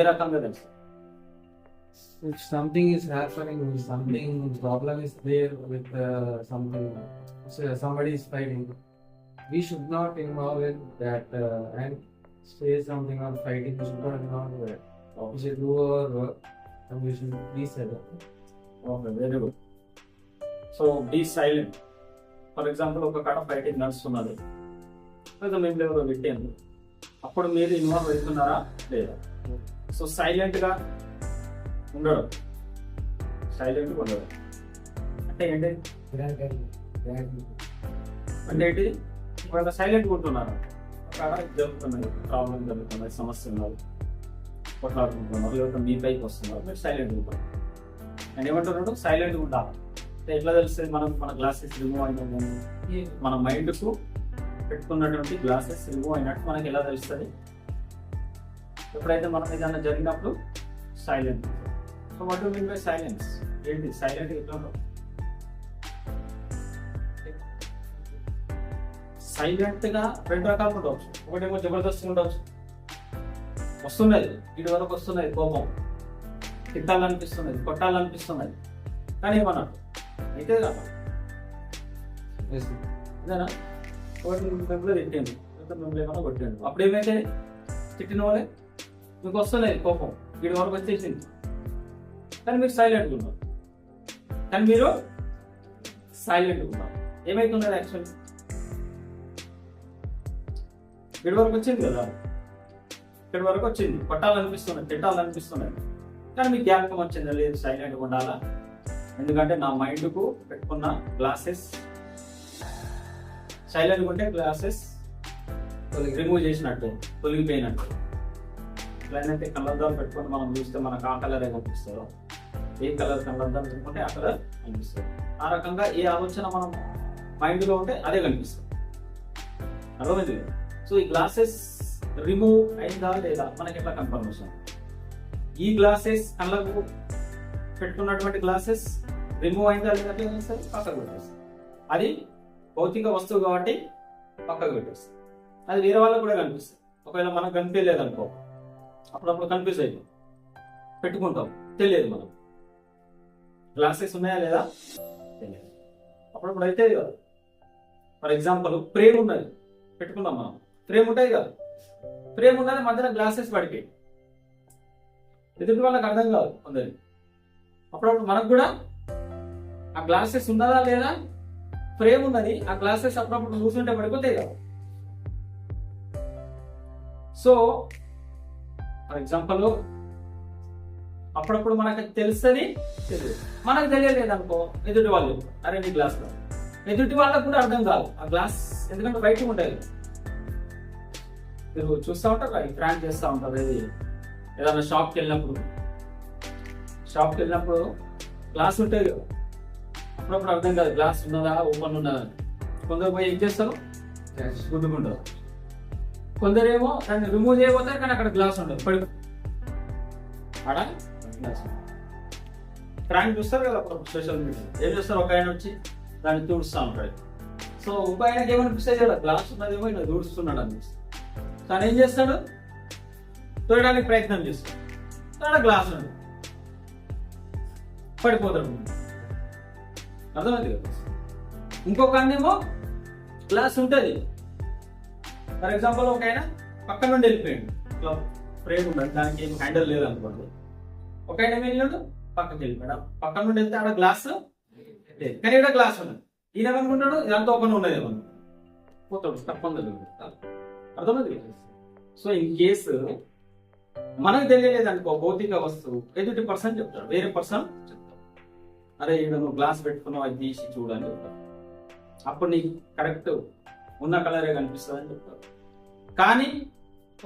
ఏ రకంగా తెలుసు? If something is happening, something problem is there with something, so somebody is fighting, we should not involve in that and say something or fighting. We should not involve in that. We should do our work and we should be silent. Okay, very good. So be silent. For example ఒక కాడ fighting నడుస్తున్నది, లేదా మేము ఎవరో పెట్టాను, అప్పుడు మీరు involve అవుతున్నారా లేదా? సో సైలెంట్గా ఉండడం, సైలెంట్గా ఉండడం అంటే ఏంటి? అంటే ఏంటి? ఒకవేళ సైలెంట్గా ఉంటున్నారు, అక్కడ జరుగుతున్నాయి, ప్రాబ్లం జరుగుతున్నాయి, సమస్య ఉన్నారు, కొట్లాడుకుంటున్నారు, లేకపోతే మీ పైకి వస్తున్నారు, మీరు సైలెంట్గా ఉంటారు. నేను ఏమంటున్నాడు? సైలెంట్గా ఉండాలి. అంటే ఎట్లా తెలుస్తుంది మనం మన గ్లాసెస్ రిమూవ్ అయిన మన మైండ్కు పెట్టుకున్నటువంటి గ్లాసెస్ రిమూవ్ అయినట్టు మనకి ఎలా తెలుస్తుంది? ఎప్పుడైతే మనం ఏదైనా జరిగినప్పుడు silent. So what do mean by silence? ఏంటి సైలెంట్? ఎట్లా ఉండవు? సైలెంట్గా రెండు రకాలు ఉండవచ్చు. ఒకటేమో జబర్దస్త్ ఉండవచ్చు, వస్తున్నది ఇటు వరకు వస్తున్నది, కోపం, తిట్టాలనిపిస్తున్నది, కొట్టాలనిపిస్తున్నది, కానీ ఏమన్నాడు అయితే కదా అదేనా? ఒకటి మిమ్మల్ని తిట్టాను, మిమ్మల్ని ఏమన్నా కొట్టాను, అప్పుడు ఏమైతే తిట్టిన వాళ్ళే మీకు వస్తలేదు కోపం, ఇటు వరకు వచ్చేసింది, కానీ మీరు సైలెంట్గా ఉన్నారు. కానీ మీరు సైలెంట్గా ఉన్నారు. ఏమైతున్నది యాక్చువల్లీ? ఇటు వరకు వచ్చింది కదా, ఇక్కడి వరకు వచ్చింది, కొట్టాలనిపిస్తున్నది, తిట్టాలనిపిస్తున్నది, కానీ మీకు జ్ఞాపకం వచ్చిందా? లేదు, సైలెంట్గా ఉండాలా. ఎందుకంటే నా మైండ్కు పెట్టుకున్న గ్లాసెస్ సైలెంట్గా ఉంటే గ్లాసెస్ రిమూవ్ చేసినట్టు, తొలగిపోయినట్టు. ఎట్లయితే కళ్ళద్దాలు పెట్టుకొని మనం చూస్తే మనకు ఆ కలర్ కనిపిస్తుందో, ఏ కలర్ కళ్ళద్దాలు పెట్టుకుంటే ఆ కలర్ కనిపిస్తుంది. ఆ రకంగా ఏ ఆలోచన మనం మైండ్లో ఉంటే అదే కనిపిస్తుంది. అర్థమైంది? సో ఈ గ్లాసెస్ రిమూవ్ అయిందా లేదా మనకి ఎట్లా కన్ఫర్మేషన్? ఈ గ్లాసెస్ కళ్ళకు పెట్టుకున్నటువంటి గ్లాసెస్ రిమూవ్ అయిందా లేదా సరే పక్కకు పెట్టేస్తాం. అది భౌతిక వస్తువు కాబట్టి పక్కకు పెట్టేస్తాం. అది వేరే వాళ్ళకు కూడా కనిపిస్తుంది. ఒకవేళ మనకు కనిపించలేదు అనుకో, అప్పుడప్పుడు కన్ఫ్యూజ్ అయిపోయి పెట్టుకుంటాం, తెలియదు మనం గ్లాసెస్ ఉన్నాయా లేదా తెలియదు. అప్పుడప్పుడు అయితే కదా, ఫర్ ఎగ్జాంపుల్ ఫ్రేమ్ ఉన్నది పెట్టుకున్నాం మనం, ఫ్రేమ్ ఉంటుంది కదా, ఫ్రేమ్ ఉన్నది మధ్యలో గ్లాసెస్ పడిపోయి ఎదుటి వాళ్ళకి అర్థం కాదు కొందరి. అప్పుడప్పుడు మనకు కూడా ఆ గ్లాసెస్ ఉన్నదా లేదా, ఫ్రేమ్ ఉన్నది, ఆ గ్లాసెస్ అప్పుడప్పుడు కూర్చుంటే పడిపోతాయి కదా. సో ఫర్ ఎగ్జాంపుల్ అప్పుడప్పుడు మనకు తెలుస్తుంది, తెలియదు. మనకు తెలియలేదు అనుకో, ఎదుటి వాళ్ళు అరే నీ గ్లాస్ లో, ఎదుటి వాళ్ళకు కూడా అర్థం కాదు ఆ గ్లాస్, ఎందుకంటే బయటకు ఉంటాయి. మీరు చూస్తూ ఉంటారు, అవి ఫ్రాంక్ చేస్తూ ఉంటారు. ఇది ఏదైనా షాప్కి వెళ్ళినప్పుడు గ్లాస్ ఉంటుంది కదా, అప్పుడప్పుడు అర్థం కాదు గ్లాస్ ఉన్నదా ఓపెన్ ఉన్నదా. కొందరు పోయి ఏం చేస్తారు, గుద్దుకుంటారు. కొందరేమో దాన్ని రిమూవ్ చేయబోతారు, కానీ అక్కడ గ్లాస్ ఉండదు, పడి ఆడ గ్లాస్. ఫ్రాంక్ చూస్తారు కదా సోషల్ మీడియా, ఏం చేస్తారు, ఒక ఆయన వచ్చి దాన్ని తుడుస్తూ ఉంటాడు. సో ఒక ఆయనకి ఏమనిపిస్తుంది కదా, గ్లాస్ ఉన్నదేమో ఇలా తుడుస్తున్నాడు అనిపిస్తుంది. తను ఏం చేస్తాడు, తోయడానికి ప్రయత్నం చేస్తాడు, తన గ్లాస్ ఉండదు, పడిపోతాడు. అర్థమైంది కదా? ఇంకొక అన్నేమో గ్లాస్ ఉంటుంది. ఫర్ ఎగ్జాంపుల్ ఒక ఆయన పక్క నుండి వెళ్ళిపోయాడు, ఇట్లా ఫ్రేమ్ ఉండదు, దానికి ఏం హ్యాండిల్ లేదు అనుకోండి. ఒక ఆయన వెళ్ళాడు, పక్కకి వెళ్ళిపోయాడు, పక్క నుండి వెళ్తే ఆడ గ్లాస్ లేదు, కానీ ఇక్కడ గ్లాస్ ఉన్నది. ఈయన ఏమనుకుంటాడు, ఇదంతా ఓపెన్ ఉన్నది ఏమన్నా, పోతాడు, తప్పదు. అర్థమైంది కదా? సో ఇన్ కేసు మనకు తెలియలేదు అనుకో భౌతిక వస్తువు, ఎదుటి పర్సన్ చెప్తాడు, వేరే పర్సన్ చెప్తాడు, అరే ఇక్కడ నువ్వు గ్లాస్ పెట్టుకున్నావు, అది తీసి చూడని చెప్తాడు. అప్పుడు నీకు కరెక్ట్ ఉన్న కలరే కనిపిస్తుంది అని చెప్తారు. కానీ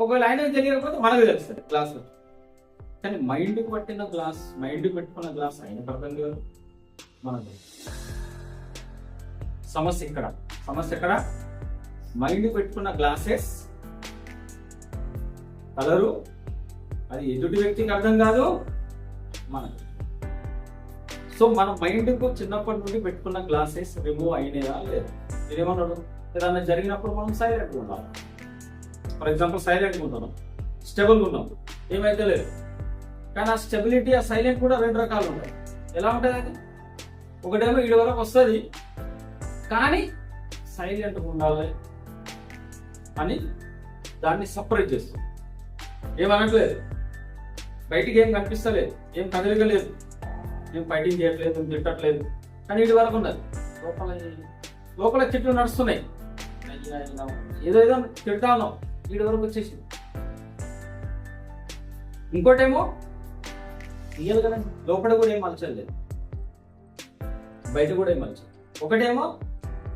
ఒకవేళ ఆయనకు తెలియకపోతే మనకు తెలుస్తుంది గ్లాస్. కానీ మైండ్కి పట్టిన గ్లాస్, మైండ్కి పెట్టుకున్న గ్లాస్ ఆయనకు అర్థం కాదు, మనకు. సమస్య ఎక్కడ? మైండ్ పెట్టుకున్న గ్లాసెస్ కలరు అది ఎదుటి వ్యక్తికి అర్థం కాదు, మనకు. సో మన మైండ్కు చిన్నప్పటి నుండి పెట్టుకున్న గ్లాసెస్ రిమూవ్ అయినాయా లేదా? మీరేమన్నాడు, ఏదన్నా జరిగినప్పుడు మనం సైలెంట్గా ఉండాలి. ఫర్ ఎగ్జాంపుల్ సైలెంట్గా ఉంటున్నాం, స్టేబుల్గా ఉన్నాం, ఏమైతే లేదు, కానీ ఆ స్టెబిలిటీ, ఆ సైలెంట్ కూడా రెండు రకాలు ఉంటాయి. ఎలా ఉంటుంది అది? ఒకటేమో ఇటు వరకు వస్తుంది కానీ సైలెంట్గా ఉండాలి అని దాన్ని సపరేట్ చేస్తుంది. ఏమనట్లేదు, బయటికి ఏం కనిపిస్తలేదు, ఏం కదలికలేదు, ఏం ఫైటింగ్ చేయట్లేదు, ఏం తిట్టట్లేదు, కానీ ఇటు వరకు ఉన్నది. లోపల చెట్లు నడుస్తున్నాయి, ఏదో ఏదో తిడతా ఉన్నాం, ఇటు వరకు వచ్చేసి. ఇంకోటేమో రియల్ కదా, లోపల కూడా ఏం అలచలేదు, బయట కూడా ఏం అలచలేదు. ఒకటేమో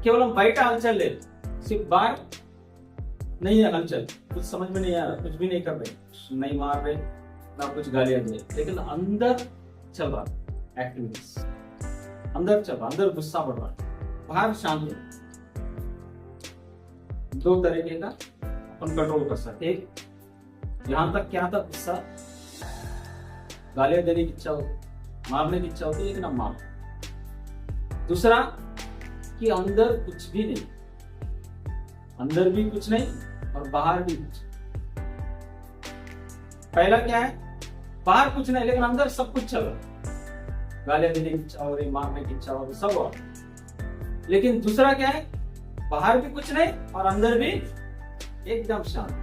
కేవలం బయట हलचल లేదు, सिर्फ बाहर नहीं है हलचल, कुछ समझ में नहीं आ रहा, कुछ भी नहीं कर रहे, नहीं मार रहे ना कुछ गालियां दे, लेकिन अंदर चल रहा एक्टिविटीज, अंदर चल रहा, अंदर गुस्सा बढ़ रहा है, बाहर शांत है. दो तरीके का अपन कंट्रोल कर सकते. एक, यहाँ तक क्या था गुस्सा, गालियां देने की इच्छा होती, मारने की इच्छा होती है, लेकिन अब मार. दूसरा कि अंदर कुछ भी नहीं, अंदर भी कुछ नहीं और बाहर भी कुछ. पहला क्या है, बाहर कुछ नहीं लेकिन अंदर सब कुछ चल रहा, गालियां देने की इच्छा हो रही, मारने की इच्छा हो रही, सब हो रहा. लेकिन दूसरा क्या है, बाहर भी कुछ नहीं और अंदर भी एकदम शांत.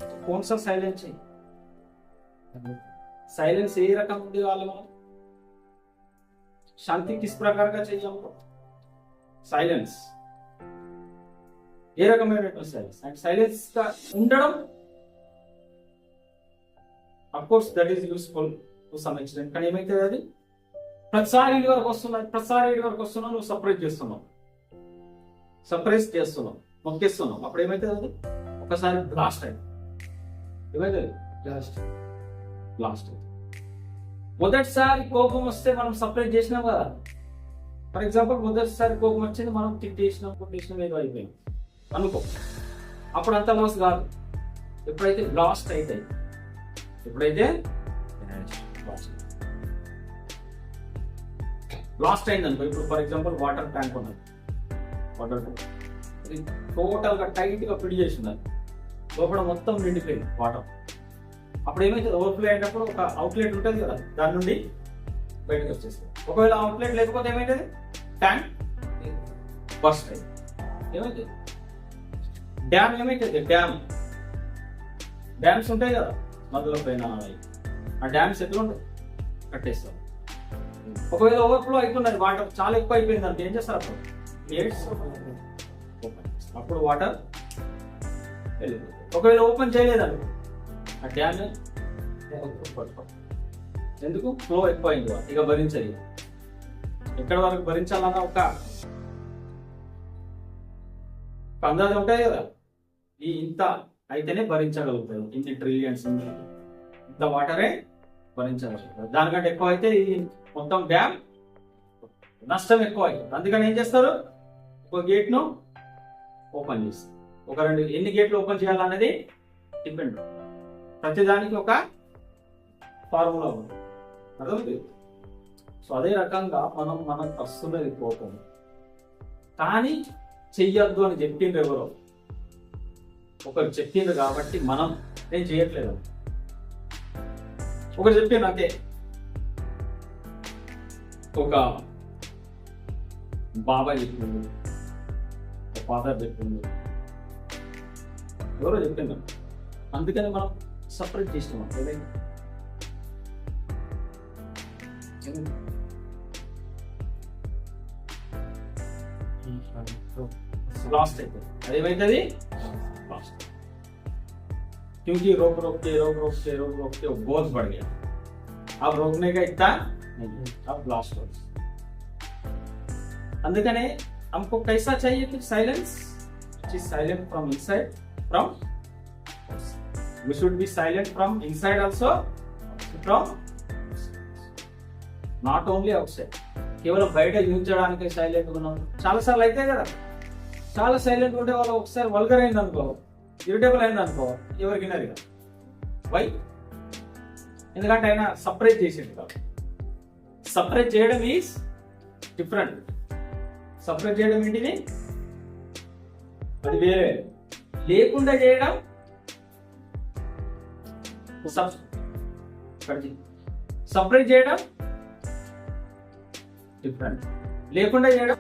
तो कौन सा साइलेंस है? साइलेंस यही रकम होने वाला है. शांति किस प्रकार का चाहिए हमको? साइलेंस ఏ రకమైనటువంటి సైలెన్స్. అండ్ సైలెన్స్ గా ఉండడం of course that is useful to some extent. కానీ ఏమైతే అది ప్రతిసారి ఇటు వరకు వస్తున్నాయి, ప్రతిసారి ఇటు వరకు వస్తున్నావు, నువ్వు సపరేట్ చేస్తున్నావు, సపరేట్ చేస్తున్నావు, మొక్కేస్తున్నావు. అప్పుడు ఏమైతే అది ఒకసారి బ్లాస్ట్ అయింది. ఏమైతే బ్లాస్ట్ అయింది. మొదటిసారి కోపం వస్తే మనం సపరేట్ చేసినాం కదా. ఫర్ ఎగ్జాంపుల్ మొదటిసారి కోపం వచ్చింది, మనం తిట్టేసినాం, కొట్టేసినాం, ఏదో అయిపోయింది అనుకో. అప్పుడు అంత లాస్ కాదు. ఎప్పుడైతే బ్లాస్ట్ అయితే, ఎప్పుడైతే బ్లాస్ట్ అయింది అనుకో. ఇప్పుడు ఫర్ ఎగ్జాంపుల్ వాటర్ ట్యాంక్ ఉన్నది, వాటర్ ట్యాంక్ టోటల్ గా టైట్ గా ఫిల్ చేసి ఉన్నది, లోపల మొత్తం నిండిపోయింది వాటర్. అప్పుడు ఏమైతే ఓవర్ఫ్లో అయినప్పుడు ఒక అవుట్లెట్ ఉంటుంది కదా, దాని నుండి బయటకు వచ్చేస్తుంది. ఒకవేళ అవుట్లెట్ లేకపోతే ఏమైతుంది, ట్యాంక్ బస్ట్ అయింది. ఏమైతుంది, డ్యామ్ ఏమైతుంది, డ్యామ్స్ ఉంటాయి కదా నదుల పైన, ఆ డ్యామ్స్ ఎట్లా ఉంటాయి, కట్టేస్తారు. ఒకవేళ ఓవర్ఫ్లో అవుతున్నది, వాటర్ చాలా ఎక్కువ అయిపోయింది అంటే ఏం చేస్తారు, అప్పుడు గేట్స్ ఓపెన్ చేస్తారు, అప్పుడు వాటర్ వెళ్ళిపోతుంది. ఒకవేళ ఓపెన్ చేయలేదండి ఆ డ్యామ్, ఎందుకు, ఫ్లో ఎక్కువ అయింది, ఇక భరించలేదు. ఎక్కడి వరకు భరించాలన్న ఒక అందాజం ఉంటాయి కదా, ఈ ఇంత అయితేనే భరించగలుగుతారు, ఇన్ని ట్రిలియన్స్ ఇంత వాటరే భరించగలుగుతారు. దానికంటే ఎక్కువ అయితే ఈ మొత్తం డ్యామ్ నష్టం ఎక్కువ అవుతుంది. అందుకని ఏం చేస్తారు, ఒక గేట్ ను ఓపెన్ చేస్తారు. ఒక రెండు ఎన్ని గేట్లు ఓపెన్ చేయాలనేది డిపెండ్, ప్రతిదానికి ఒక ఫార్ములా ఉంది, అర్థమవుతుంది. సో అదే రకంగా మనం వస్తున్నది కోపం, కానీ చెయ్యొద్దు అని చెప్పిండ్రు ఎవరో ఒకరు చెప్పిండ్రు కాబట్టి నేను చేయట్లేదు. ఒకరు చెప్పిండ్రు అంతే, ఒక బాబాయ్ చెప్పిండు, ఒక ఫాదర్ చెప్పిండు, ఎవరో చెప్పిండ్రు, అందుకని మనం సపరేట్ చేసినాం. ఏదైనా लास्ट है, अरे लास्ट, क्योंकि रोक रोक के वो बहुत बढ़ गया. अब रोकने का इतना नहीं है, अब ब्लास्ट हो. అందుకనే हमको कैसा चाहिए कि silence, which is silent from inside, from we should be silent from inside also, from not only outside. కేవలం బయట యూజ్ చేయడానికి సైలెంట్ ఉన్నాం. చాలా సార్లు అయితే కదా, చాలా సైలెంట్ ఉంటే వాళ్ళు ఒకసారి వల్గర్ అయింది అనుకో, ఇరిటేబుల్ అయింది అనుకో, ఎవరికి వినరు ఇక. వై? ఎందుకంటే ఆయన సపరేట్ చేసేది కాదు. సపరేట్ చేయడం ఈజ్ డిఫరెంట్. సపరేట్ చేయడం ఏంటిది, అది వేరే. లేకుండా చేయడం సపరేట్ చేయడం డిఫరెంట్, లేకుండా చేయడం